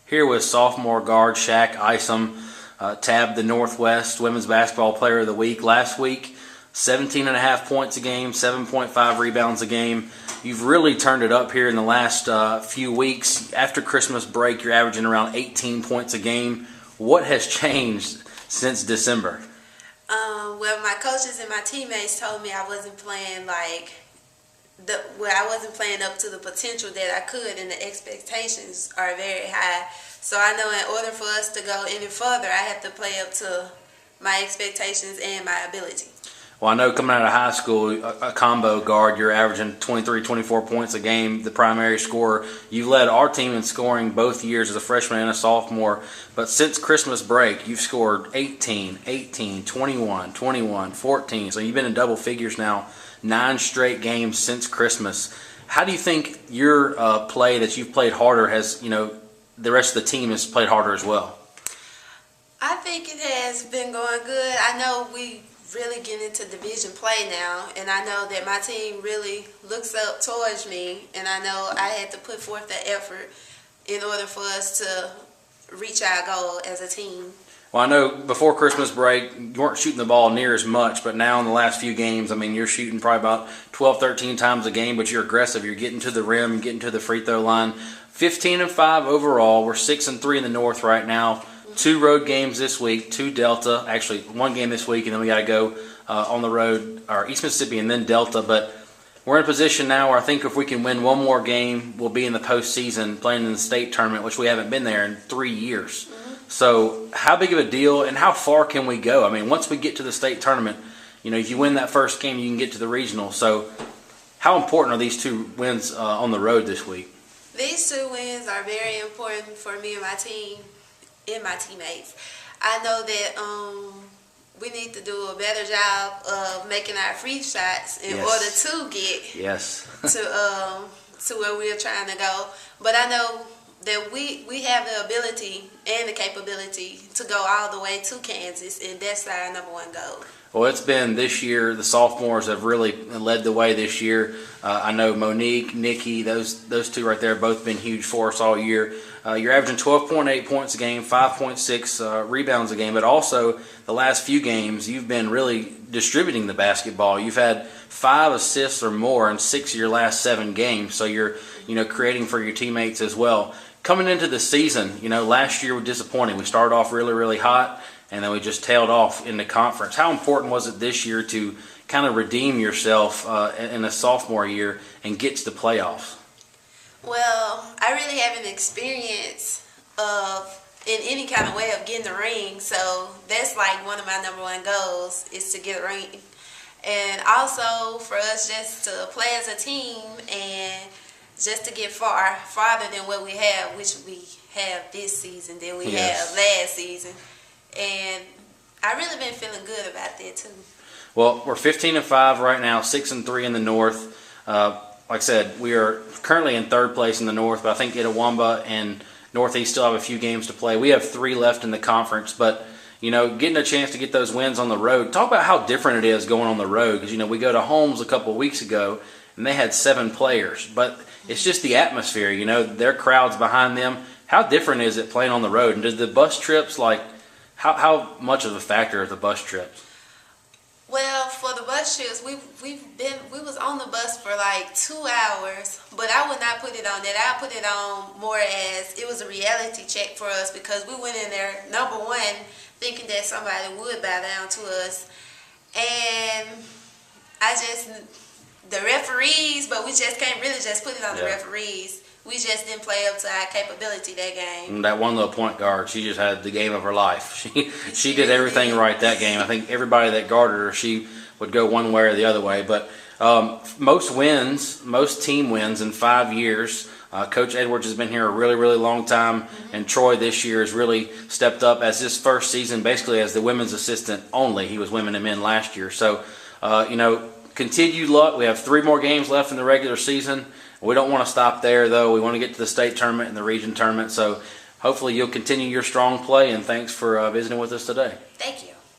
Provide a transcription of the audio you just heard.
Here with sophomore guard Shaq Isom, tabbed the Northwest Women's Basketball Player of the Week last week. 17.5 points a game, 7.5 rebounds a game. You've really turned it up here in the last few weeks. After Christmas break, you're averaging around 18 points a game. What has changed since December? Well, my coaches and my teammates told me I wasn't playing I wasn't playing up to the potential that I could, and the expectations are very high. So I know in order for us to go any further, I have to play up to my expectations and my ability. Well, I know coming out of high school, a combo guard, you're averaging 23, 24 points a game, the primary scorer. You led our team in scoring both years as a freshman and a sophomore. But since Christmas break, you've scored 18, 18, 21, 21, 14. So you've been in double figures now, 9 straight games since Christmas. How do you think your play that you've played harder has, the rest of the team has played harder as well? I think it has been going good. I know we really get into division play now, and I know that my team really looks up towards me, and I know I had to put forth the effort in order for us to reach our goal as a team. Well, I know before Christmas break, you weren't shooting the ball near as much, but now in the last few games, you're shooting probably about 12, 13 times a game, but you're aggressive. You're getting to the rim, getting to the free throw line. 15-5 overall. We're 6-3 in the North right now. 2 road games this week, 2 Delta. Actually, 1 game this week, and then we got to go on the road, or East Mississippi and then Delta. But we're in a position now where I think if we can win 1 more game, we'll be in the postseason playing in the state tournament, which we haven't been there in 3 years. So how big of a deal and how far can we go? Once we get to the state tournament, if you win that first game, you can get to the regional. So how important are these 2 wins on the road this week? These 2 wins are very important for me and my team and my teammates. I know that we need to do a better job of making our free shots in order to get to where we're trying to go. But I know that we have the ability and the capability to go all the way to Kansas, and that's our #1 goal. Well, it's been this year, the sophomores have really led the way this year. I know Monique, Nikki, those 2 right there have both been huge for us all year. You're averaging 12.8 points a game, 5.6 rebounds a game, but also the last few games you've been really distributing the basketball. You've had 5 assists or more in 6 of your last 7 games, so you're creating for your teammates as well. Coming into the season, last year was disappointing. We started off really, really hot, and then we just tailed off in the conference. How important was it this year to kind of redeem yourself in a sophomore year and get to the playoffs? Well, I really haven't experienced in any kind of way of getting the ring, so that's like one of my #1 goals is to get a ring. And also for us just to play as a team and just to get farther than what we have, which we have this season than we have last season. And I've really been feeling good about that too. Well, we're 15-5 right now, 6-3 in the North. Like I said, we are currently in 3rd place in the North, but I think Itawamba and Northeast still have a few games to play. We have 3 left in the conference, but getting a chance to get those wins on the road. Talk about how different it is going on the road, because we go to Holmes a couple of weeks ago and they had 7 players, but it's just the atmosphere. Their crowds behind them. How different is it playing on the road? And did the bus trips how much of a factor are the bus trips? Well, for the bus trips, we was on the bus for like 2 hours, but I would not put it on that. I put it on more as it was a reality check for us, because we went in there #1 thinking that somebody would bow down to us, and the referees, but we just can't really just put it on the referees. We just didn't play up to our capability that game. And that one little point guard, she just had the game of her life. She did everything right that game. I think everybody that guarded her, she would go one way or the other way. But most team wins in 5 years. Coach Edwards has been here a really, really long time, and Troy this year has really stepped up as his first season, basically as the women's assistant only. He was women and men last year. So, continued luck. We have 3 more games left in the regular season. We don't want to stop there, though. We want to get to the state tournament and the region tournament. So hopefully you'll continue your strong play, and thanks for visiting with us today. Thank you.